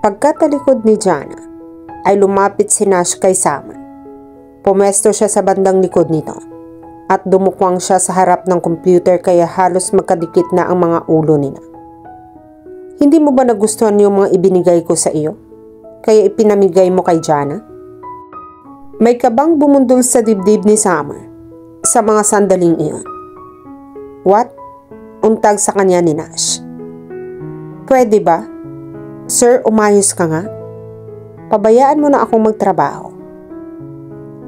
Pagkatalikod ni Jana, ay lumapit si Nash kay Summer. Pumesto siya sa bandang likod nito at dumukwang siya sa harap ng computer kaya halos magkadikit na ang mga ulo nila. Hindi mo ba nagustuhan yung mga ibinigay ko sa iyo? Kaya ipinamigay mo kay Jana? May kabang bumundol sa dibdib ni Summer sa mga sandaling iyon. What? Untag sa kanya ni Nash. Pwede ba? Sir, umayos ka nga. Pabayaan mo na akong magtrabaho.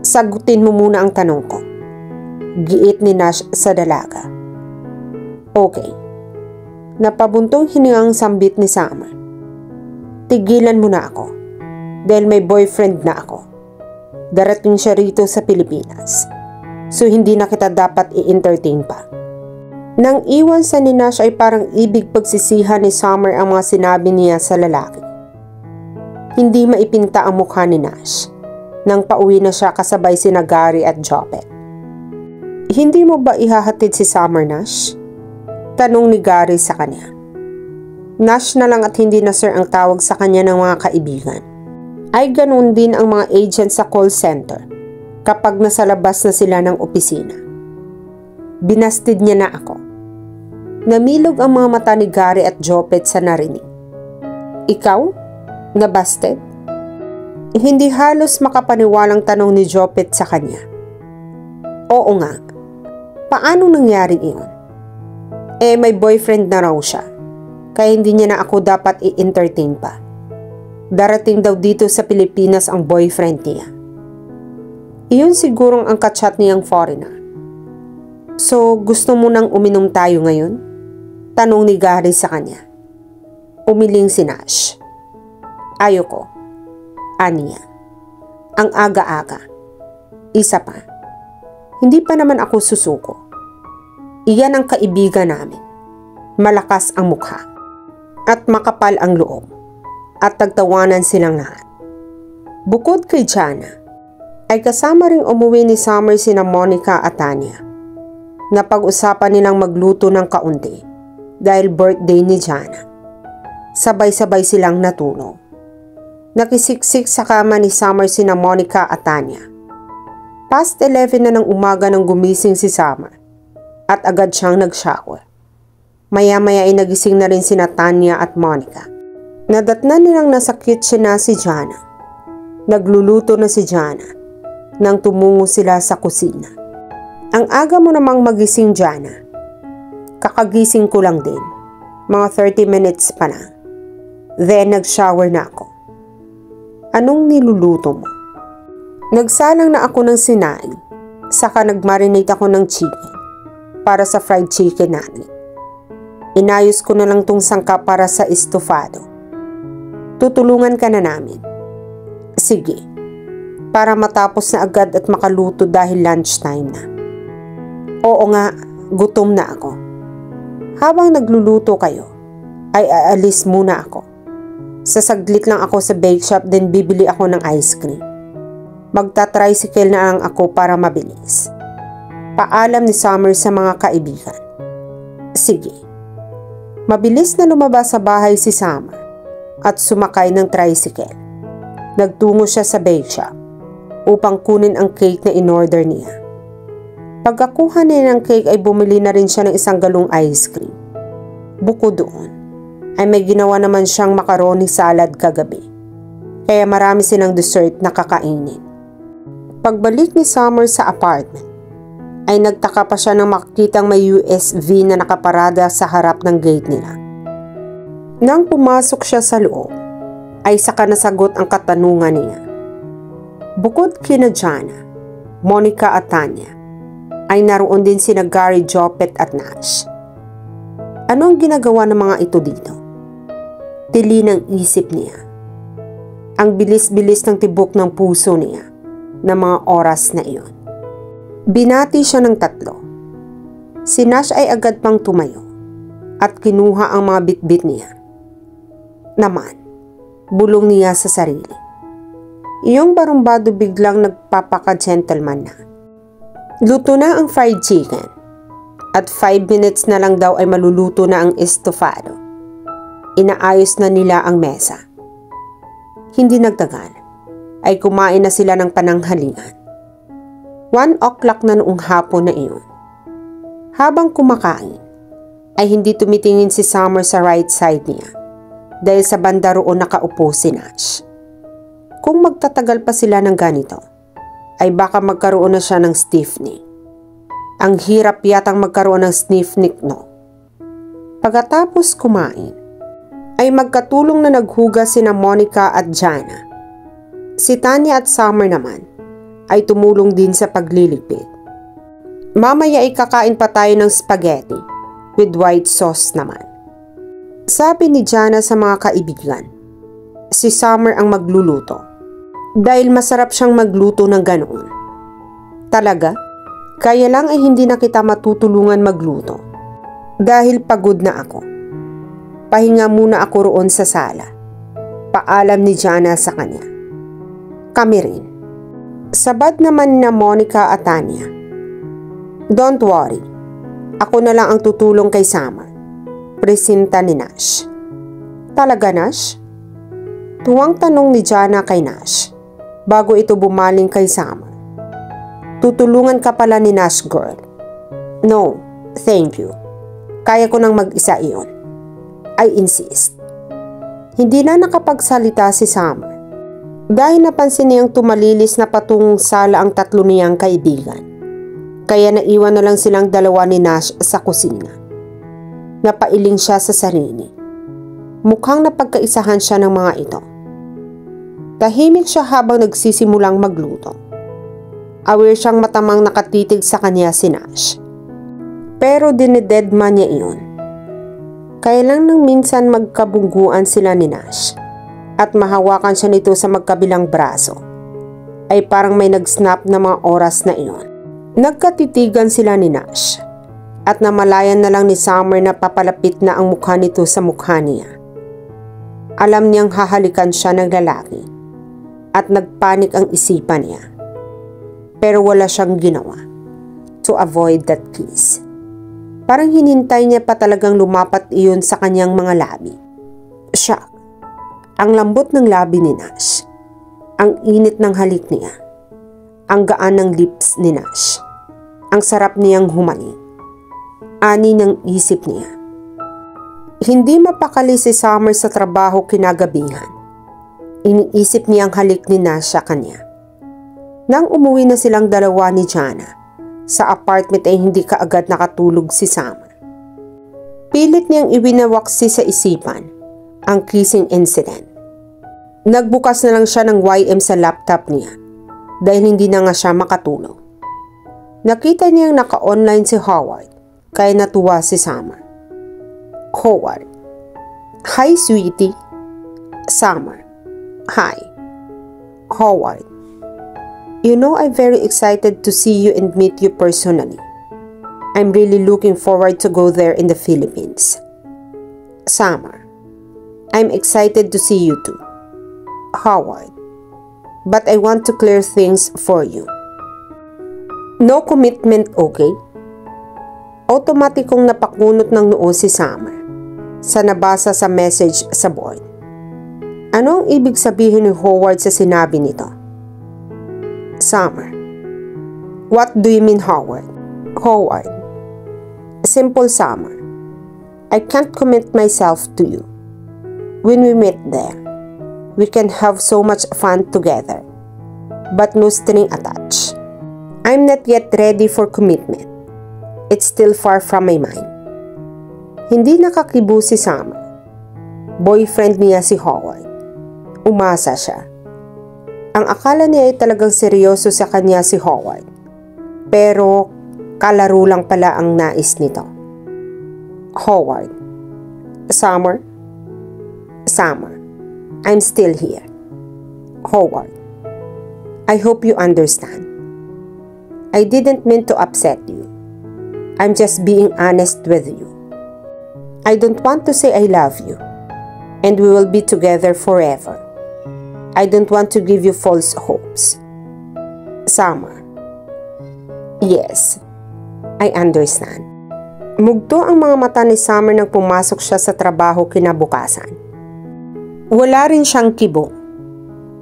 Sagutin mo muna ang tanong ko. Giit ni Nash sa dalaga. Okay. Napabuntong hiningang sambit ni Summer. Tigilan mo na ako. Dahil may boyfriend na ako. Darating siya rito sa Pilipinas. So hindi na kita dapat i-entertain pa. Nang iwan sa ni Nash ay parang ibig pagsisihan ni Summer ang mga sinabi niya sa lalaki. Hindi maipinta ang mukha ni Nash nang pauwi na siya kasabay sina Gary at Jopet. Hindi mo ba ihahatid si Summer, Nash? Tanong ni Gary sa kanya. Nash na lang at hindi na sir ang tawag sa kanya ng mga kaibigan. Ay ganun din ang mga agent sa call center kapag nasa labas na sila ng opisina. Binastid niya na ako. Namilog ang mga mata ni Gary at Jopet sa narinig. Ikaw? Nabasted? Hindi halos makapaniwalang tanong ni Jopet sa kanya. Oo nga. Paano nangyari iyon? May boyfriend na raw siya. Kaya hindi niya na ako dapat i-entertain pa. Darating daw dito sa Pilipinas ang boyfriend niya. Iyon sigurong ang kachat niyang foreigner. So, gusto mo nang uminom tayo ngayon? Tanong ni Gary sa kanya. Umiling si Nash. Ayoko. Aniya. Ang aga-aga. Isa pa. Hindi pa naman ako susuko. Iyan ang kaibigan namin. Malakas ang mukha. At makapal ang loob. At tagtawanan silang lahat. Bukod kay Jana, ay kasama ring umuwi ni Summer sina Monica at Tanya. Napag-usapan nilang magluto ng kaunti dahil birthday ni Jana. Sabay-sabay silang natulog. Nakisiksik sa kama ni Summer sina Monica at Tanya. Past 11 na ng umaga nang gumising si Summer at agad siyang nag-shower. Maya-maya ay nagising na rin sina Tanya at Monica. Nadatnan nilang nasa kitchen na si Jana. Nagluluto na si Jana nang tumungo sila sa kusina. Ang aga mo namang magising, Jana. Kakagising ko lang din. Mga 30 minutes pa na. Then nag-shower na ako. Anong niluluto mo? Nagsalang na ako ng sinaing. Saka nagmarinate ako ng chicken para sa fried chicken natin. Inayos ko na lang tong sangka para sa estofado. Tutulungan ka na namin. Sige. Para matapos na agad at makaluto dahil lunchtime na. Oo nga, gutom na ako. Habang nagluluto kayo, ay aalis muna ako. Sasaglit lang ako sa bake shop then bibili ako ng ice cream. Magta-tricycle na lang ako para mabilis. Paalam ni Summer sa mga kaibigan. Sige. Mabilis na lumabas sa bahay si Summer at sumakay ng tricycle. Nagtungo siya sa bake shop upang kunin ang cake na in-order niya. Pagkakuha niya ng cake ay bumili na rin siya ng isang galong ice cream. Bukod doon, ay may ginawa naman siyang macaroni salad kagabi. Kaya marami silang dessert na kakainin. Pagbalik ni Summer sa apartment, ay nagtaka pa siya nang makikitang may USV na nakaparada sa harap ng gate nila. Nang pumasok siya sa loob, ay saka nasagot ang katanungan niya. Bukod kina Jana, Monica at Tanya, ay naroon din sina Gary, Jopet at Nash. Ano ang ginagawa ng mga ito dito? Tili ng isip niya. Ang bilis-bilis ng tibok ng puso niya na mga oras na iyon. Binati siya ng 3. Si Nash ay agad pang tumayo at kinuha ang mga bitbit niya. Naman, bulong niya sa sarili. Iyong barumbado biglang nagpapaka-gentleman na. Luto na ang fried chicken at 5 minutes na lang daw ay maluluto na ang estofado. Inaayos na nila ang mesa. Hindi nagtagal, ay kumain na sila ng pananghalingan. 1 o'clock na noong hapon na iyon. Habang kumakain, ay hindi tumitingin si Summer sa right side niya dahil sa banda roon nakaupo si Nash. Kung magtatagal pa sila ng ganito, ay baka magkaroon na siya ng stiffening. Ang hirap yatang magkaroon ng stiffening, no? Pagkatapos kumain, ay magkatulong na naghugas sina Monica at Jana. Si Tanya at Summer naman ay tumulong din sa pagliligpit. Mamaya ay kakain pa tayo ng spaghetti with white sauce naman. Sabi ni Jana sa mga kaibigan, si Summer ang magluluto dahil masarap siyang magluto ng ganoon. Talaga? Kaya lang ay hindi na kita matutulungan magluto dahil pagod na ako. Pahinga muna ako roon sa sala. Paalam ni Jana sa kanya. Kami rin. Sabad naman na Monica at Tanya. Don't worry. Ako na lang ang tutulong kay Summer. Presinta ni Nash. Talaga, Nash? Tuwang tanong ni Jana kay Nash bago ito bumaling kay Summer. Tutulungan ka pala ni Nash, girl. No, thank you. Kaya ko nang mag-isa iyon. I insist. Hindi na nakapagsalita si Summer dahil napansin niyang tumalilis na patungong sala ang tatlo niyang kaibigan. Kaya naiwan na lang silang dalawa ni Nash sa kusina. Napailing siya sa sarili. Mukhang napagkaisahan siya ng mga ito. Tahimik siya habang nagsisimulang magluto. Aware siyang matamang nakatitig sa kanya si Nash. Pero dinededma niya iyon. Kaya lang nang minsan magkabungguan sila ni Nash at mahawakan siya nito sa magkabilang braso, ay parang may nag-snap na mga oras na iyon. Nagkatitigan sila ni Nash at namalayan na lang ni Summer na papalapit na ang mukha nito sa mukha niya. Alam niyang hahalikan siya ng lalaki at nagpanik ang isipan niya. Pero wala siyang ginawa to avoid that kiss. Parang hinintay niya pa talagang lumapat iyon sa kanyang mga labi. Shock. Ang lambot ng labi ni Nash. Ang init ng halik niya. Ang gaan ng lips ni Nash. Ang sarap niyang humaling. Ani ng isip niya. Hindi mapakali si Summer sa trabaho kinagabihan. Iniisip niya ang halik ni Nash sa kanya. Nang umuwi na silang dalawa ni Jana, sa apartment ay hindi kaagad nakatulog si Summer. Pilit niyang iwinawaksi sa isipan ang kissing incident. Nagbukas na lang siya ng YM sa laptop niya dahil hindi na nga siya makatulog. Nakita niyang naka-online si Howard kaya natuwa si Summer. Howard. Hi, sweetie. Summer. Hi. Howard. You know, I'm very excited to see you and meet you personally. I'm really looking forward to go there in the Philippines. Summer. I'm excited to see you too. Howard. But I want to clear things for you. No commitment, okay? Automatikong napakunot ng noo si Summer sa nabasa sa message sa board. Ano ang ibig sabihin ni Howard sa sinabi nito? Summer. What do you mean, Howard? Howard. Simple, Summer. I can't commit myself to you. When we meet there, we can have so much fun together, but no string attached. I'm not yet ready for commitment. It's still far from my mind. Hindi nakakibo si Summer. Boyfriend niya si Howard. Umasa siya. Ang akala niya ay talagang seryoso sa kanya si Howard. Pero kalaro lang pala ang nais nito. Howard. Summer. Summer. I'm still here. Howard. I hope you understand. I didn't mean to upset you. I'm just being honest with you. I don't want to say I love you and we will be together forever. I don't want to give you false hopes. Summer. Yes, I understand. Mugto ang mga mata ni Summer nang pumasok siya sa trabaho kinabukasan. Wala rin siyang kibo.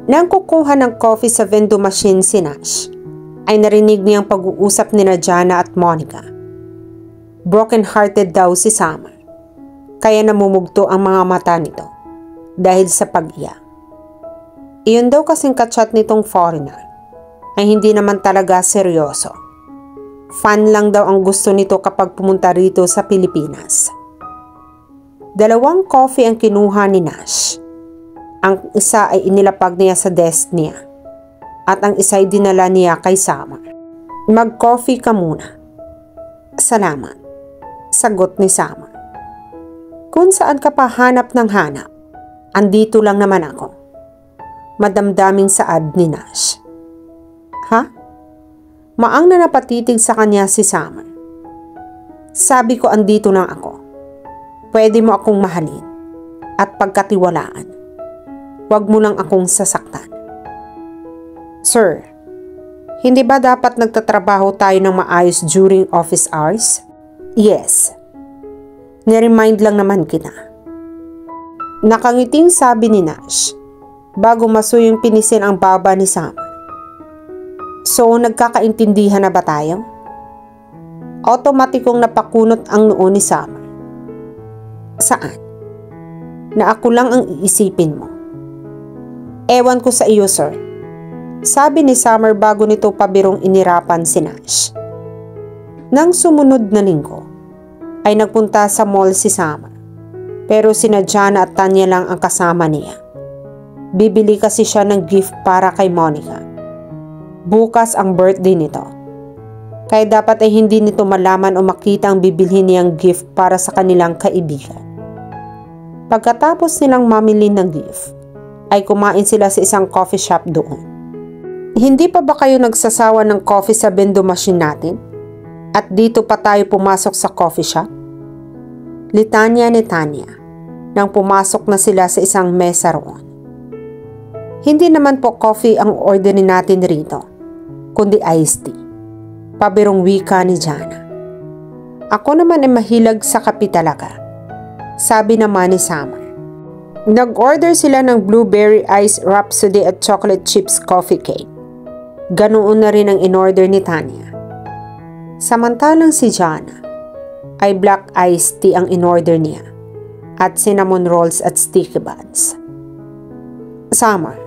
Nang kukuha ng coffee sa vending machine si Nash, ay narinig niyang pag-uusap nina Jana at Monica. Broken-hearted daw si Summer, kaya namumugto ang mga mata nito dahil sa pag-iyak. Iyon daw kasing kachat nitong foreigner ay hindi naman talaga seryoso. Fun lang daw ang gusto nito kapag pumunta rito sa Pilipinas. 2 coffee ang kinuha ni Nash. Ang isa ay inilapag niya sa desk niya at ang isa ay dinala niya kay Summer. Mag-coffee ka muna. Salamat, sagot ni Summer. Kung saan ka pa hanap ng hanap, andito lang naman ako. Madamdaming saad ni Nash. Ha? Maang na napatitig sa kanya si Summer. Sabi ko andito lang ako. Pwede mo akong mahalin at pagkatiwalaan. Huwag mo lang akong sasaktan. Sir, hindi ba dapat nagtatrabaho tayo ng maayos during office hours? Yes. Niremind lang naman kita. Nakangiting sabi ni Nash bago masuyong pinisin ang baba ni Summer. So, nagkakaintindihan na ba tayo? Automatikong napakunot ang noo ni Summer. Saan? Na ako lang ang iisipin mo. Ewan ko sa iyo, sir. Sabi ni Summer bago nito pabirong inirapan si Nash. Nang sumunod na linggo, ay nagpunta sa mall si Summer. Pero sina Jana at Tanya lang ang kasama niya. Bibili kasi siya ng gift para kay Monica. Bukas ang birthday nito. Kaya dapat ay hindi nito malaman o makita ang bibilhin niyang gift para sa kanilang kaibigan. Pagkatapos nilang mamili ng gift, ay kumain sila sa isang coffee shop doon. Hindi pa ba kayo nagsasawa ng coffee sa vending machine natin? At dito pa tayo pumasok sa coffee shop? Litanya ni Tanya nang pumasok na sila sa isang mesa roon. Hindi naman po coffee ang orderin natin rito, kundi iced tea. Pabirong wika ni Jana. Ako naman ay mahilig sa kape talaga, sabi naman ni Summer. Nag-order sila ng blueberry ice rhapsody at chocolate chips coffee cake. Ganoon na rin ang in-order ni Tanya. Samantalang si Jana ay black iced tea ang in-order niya at cinnamon rolls at sticky buns. Summer.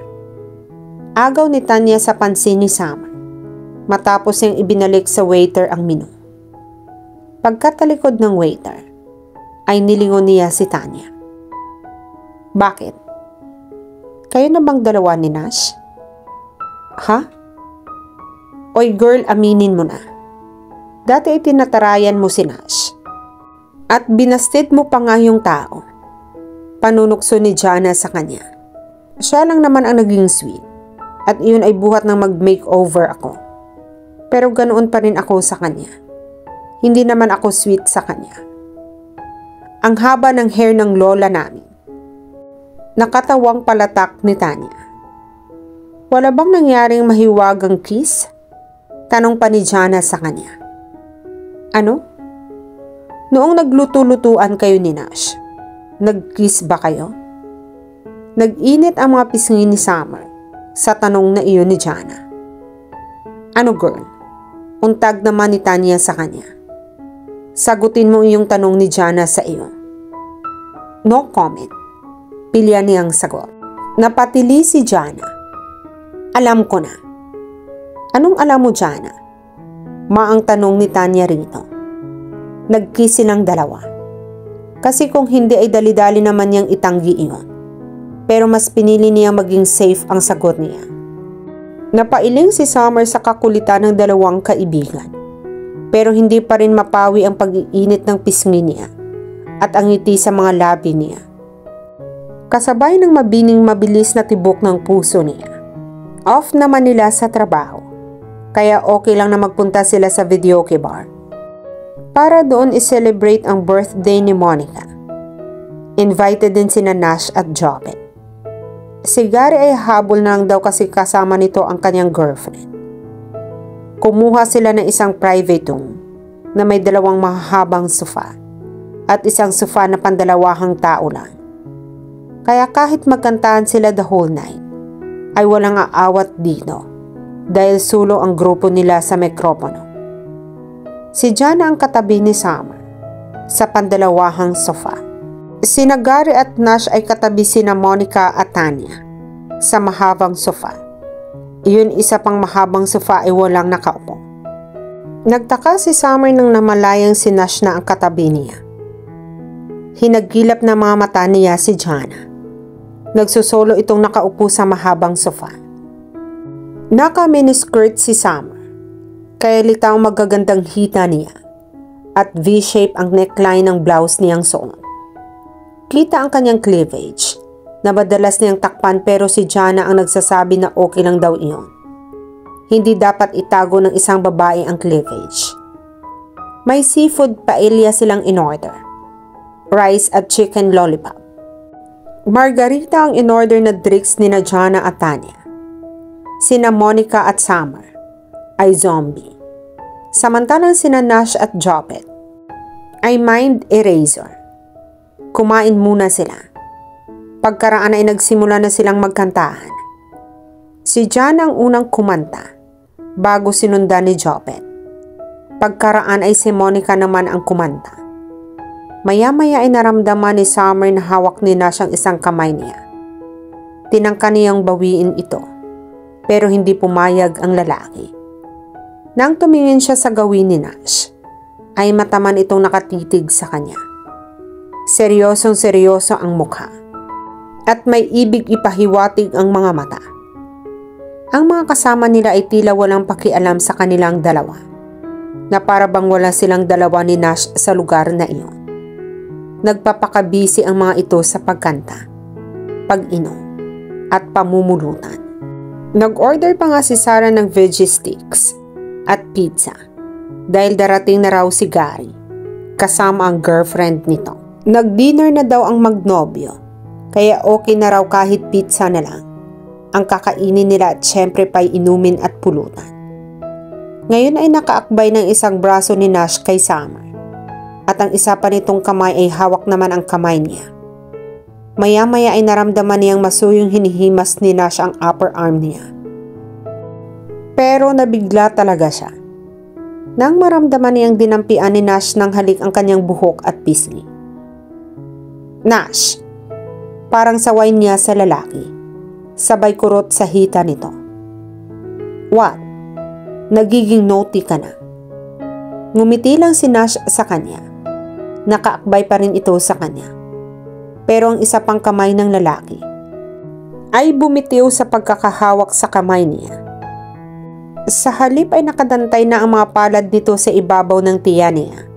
Agaw ni Tanya sa pansin ni Summer matapos niyang ibinalik sa waiter ang menu. Pagkatalikod ng waiter ay nilingon niya si Tanya. Bakit? Kayo na bang dalawa ni Nash? Ha? Oy girl, aminin mo na. Dati ay tinatarayan mo si Nash. At binasted mo pa nga yung tao. Panunukso ni Jana sa kanya. Siya lang naman ang naging sweet. At iyon ay buhat ng mag-makeover ako. Pero ganoon pa rin ako sa kanya. Hindi naman ako sweet sa kanya. Ang haba ng hair ng lola namin. Nakatawang palatak ni Tanya. Wala bang nangyaring mahiwagang kiss? Tanong pa ni Jana sa kanya. Ano? Noong nagluto-lutuan kayo ni Nash, nag-kiss ba kayo? Nag-init ang mga pisngi ni Summer sa tanong na iyon ni Jana. Ano girl? Untag naman ni Tanya sa kanya. Sagutin mo iyong tanong ni Jana sa iyo. No comment. Pilya niyang sagot. Napatili si Jana. Alam ko na. Anong alam mo, Jana? Maang tanong ni Tanya rito. Nag-kiss silang dalawa. Kasi kung hindi ay dali-dali naman niyang itanggi iyon. Pero mas pinili niya maging safe ang sagot niya. Napailing si Summer sa kakulitan ng dalawang kaibigan. Pero hindi pa rin mapawi ang pag-iinit ng pisngi niya at ang ngiti sa mga labi niya. Kasabay ng mabining mabilis na tibok ng puso niya. Off naman nila sa trabaho, kaya okay lang na magpunta sila sa videoke bar para doon i-celebrate ang birthday ni Monica. Invited din sina Nash at Jobet. Si Gary ay habol na lang daw kasi kasama nito ang kanyang girlfriend. Kumuha sila ng isang private room na may 2 mahahabang sofa at isang sofa na pandalawahang tao lang. Kaya kahit magkantahan sila the whole night, ay walang aawat dito dahil sulo ang grupo nila sa mikropono. Si Jana ang katabi ni Summer sa pandalawahang sofa. Sina Gary at Nash ay katabi sina Monica at Tanya sa mahabang sofa. Iyon isa pang mahabang sofa ay walang nakaupo. Nagtaka si Summer nang namalayang si Nash na ang katabi niya. Hinagilap na mga mata niya si Jana. Nagsusolo itong nakaupo sa mahabang sofa. Naka-miniskirt si Summer, kaya litaw magagandang hita niya at V-shape ang neckline ng blouse niyang suot. Kita ang kanyang cleavage na madalas niyang takpan pero si Jana ang nagsasabi na okay lang daw iyon. Hindi dapat itago ng isang babae ang cleavage. May seafood paella silang in-order. Rice at chicken lollipop. Margarita ang in-order na drinks ni na Jana at Tanya. Sina Monica at Summer ay zombie. Samantalang sina Nash at Jopet ay mind eraser. Kumain muna sila. Pagkaraan ay nagsimula na silang magkantahan. Si Jana ang unang kumanta bago sinundan ni Jopet. Pagkaraan ay si Monica naman ang kumanta. Maya-maya ay naramdaman ni Summer na hawak ni Nash ang isang kamay niya. Tinangka niyang bawiin ito, pero hindi pumayag ang lalaki. Nang tumingin siya sa gawin ni Nash, ay mataman itong nakatitig sa kanya. Seryosong-seryoso ang mukha, at may ibig ipahiwatig ang mga mata. Ang mga kasama nila ay tila walang pakialam sa kanilang dalawa, na para bang wala silang dalawa ni Nash sa lugar na iyon. Nagpapakabisi ang mga ito sa pagkanta, pag-inom, at pamumulutan. Nag-order pa nga si Sarah ng veggie sticks at pizza dahil darating na raw si Gary kasama ang girlfriend nito. Nag-dinner na daw ang magnobyo kaya okay na raw kahit pizza na lang ang kakainin nila at syempre pa'y inumin at pulutan. Ngayon ay nakaakbay ng isang braso ni Nash kay Summer. At ang isa pa nitong kamay ay hawak naman ang kamay niya. Maya-maya ay naramdaman niyang masuyong hinihimas ni Nash ang upper arm niya. Pero nabigla talaga siya. Nang maramdaman niyang dinampian ni Nash ng halik ang kanyang buhok at pisngi. Nash! Parang saway niya sa lalaki. Sabay kurot sa hita nito. What? Nagiging naughty ka na. Ngumiti lang si Nash sa kanya. Nakaakbay pa rin ito sa kanya. Pero ang isa pang kamay ng lalaki ay bumitiw sa pagkakahawak sa kamay niya. Sa halip ay nakadantay na ang mga palad nito sa ibabaw ng tiya niya.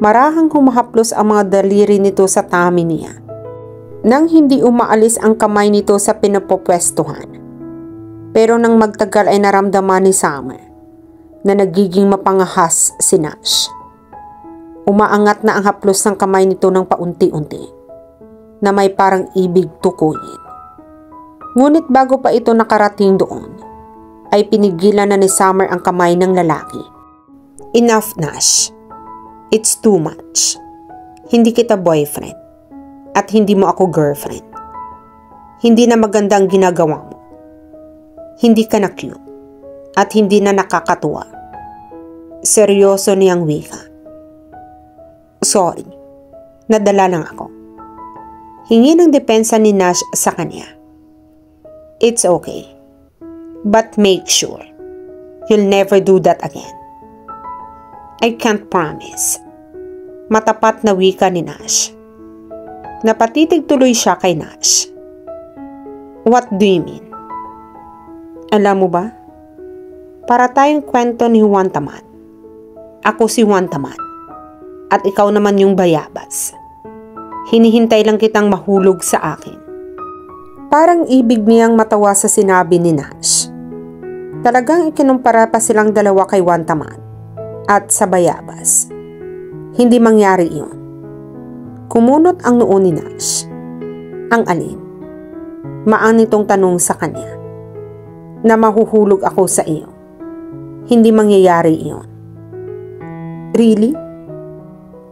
Marahang humahaplos ang mga daliri nito sa tummy niya. Nang hindi umaalis ang kamay nito sa pinapopwestuhan. Pero nang magtagal ay naramdaman ni Summer na nagiging mapangahas si Nash. Umaangat na ang haplos ng kamay nito ng paunti-unti na may parang ibig tukuyin. Ngunit bago pa ito nakarating doon, ay pinigilan na ni Summer ang kamay ng lalaki. Enough, Nash. It's too much. Hindi kita boyfriend at hindi mo ako girlfriend. Hindi na maganda ang ginagawa mo. Hindi ka na cute at hindi na nakakatuwa. Seryoso niyang wika. Sorry, nadala lang ako. Hingi ng depensa ni Nash sa kanya. It's okay, but make sure you'll never do that again. I can't promise. Matapat na wika ni Nash. Napatitig tuloy siya kay Nash. What do you mean? Alam mo ba? Para tayong kwento ni Juan Tamat. Ako si Juan Tamat. At ikaw naman yung bayabas. Hinihintay lang kitang mahulog sa akin. Parang ibig niyang matawa sa sinabi ni Nash. Talagang ikinumpara pa silang dalawa kay Juan Tamat at sa bayabas. Hindi mangyari iyon. Kumunot ang noo ni Nash. Ang alin? Maang nitong tanong sa kanya. Na mahuhulog ako sa iyo. Hindi mangyayari iyon. Really?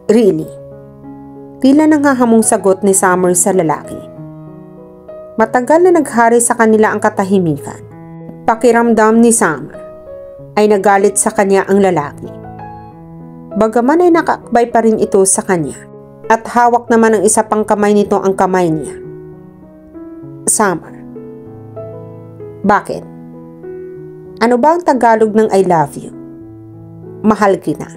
Really? Tila nanghahamong sagot ni Summer sa lalaki. Matagal na naghari sa kanila ang katahimikan. Pakiramdam ni Summer ay nagalit sa kanya ang lalaki. Bagaman ay nakakbay pa rin ito sa kanya at hawak naman ang isa pang kamay nito ang kamay niya. Summer. Bakit? Ano ba ang Tagalog ng I love you? Mahal kita.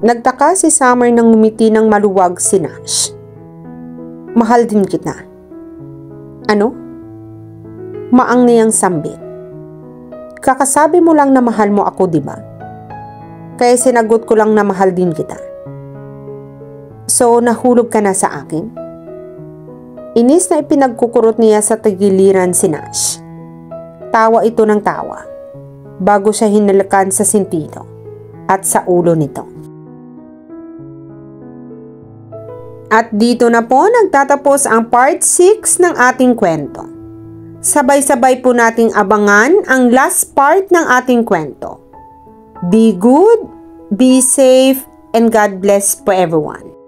Nagtaka si Summer nang ngumiti ng maluwag si Nash. Mahal din kita. Ano? Maang niyang sambit. Kakasabi mo lang na mahal mo ako, di ba? Kaya sinagot ko lang na mahal din kita. So, nahulog ka na sa akin? Inis na ipinagkukurot niya sa tagiliran si Nash. Tawa ito ng tawa, bago siya hinalakan sa sentido at sa ulo nito. At dito na po nagtatapos ang part 6 ng ating kwento. Sabay-sabay po nating abangan ang last part ng ating kwento. Be good, be safe, and God bless po everyone.